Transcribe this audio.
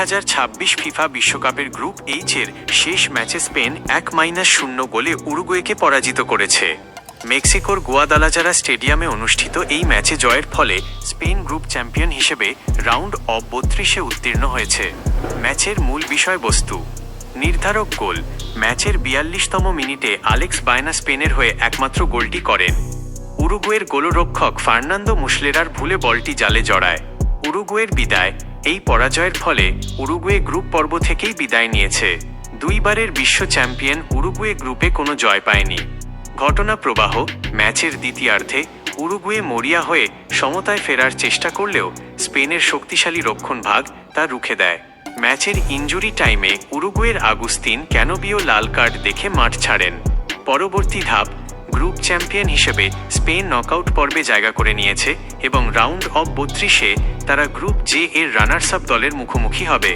2026 FIFA বিশ্বকাপের group এইচ-এর শেষ ম্যাচে স্পেন 1-0 গোলে উরুগুয়েকে পরাজিত করেছে। মেক্সিকোর গুয়াদালাজারা স্টেডিয়ামে অনুষ্ঠিত এই ম্যাচে জয়ের ফলে স্পেন গ্রুপ চ্যাম্পিয়ন হিসেবে রাউন্ড অফ 32-এ উত্তীর্ণ হয়েছে। ম্যাচের মূল বিষয়বস্তু: নির্ধারক গোল। ম্যাচের 42তম মিনিটে আলেক্স বায়না স্পেনের হয়ে একমাত্র গোলটি করেন। উরুগুয়ের গোলরক্ষক ফার্নান্দো মুসলেরার ভুলে বলটি জালে জড়ায়। উরুগুয়ের বিদায়। এই পরাজয়ের ফলে উরুগুয়ে গ্রুপ পর্ব থেকেই বিদায় নিয়েছে। দুইবারের বিশ্ব চ্যাম্পিয়ন উরুগুয়ে গ্রুপে কোনো জয় পায়নি। ঘটনা প্রবাহ: ম্যাচের দ্বিতীয়ার্ধে উরুগুয়ে মরিয়া হয়ে সমতায় ফেরার চেষ্টা করলেও স্পেনের শক্তিশালী রক্ষণভাগ তা রুখে দেয়। ম্যাচের ইনজুরি টাইমে উরুগুয়ের আগুস্তিন ক্যানোবিও লাল কার্ড দেখে মাঠ ছাড়েন। পরবর্তী ধাপ: গ্রুপ চ্যাম্পিয়ন হিসেবে স্পেন নকআউট পর্বে জায়গা করে নিয়েছে এবং রাউন্ড অফ 32-এ তারা গ্রুপ জে এর রানার্স আপ দলের মুখোমুখি হবে।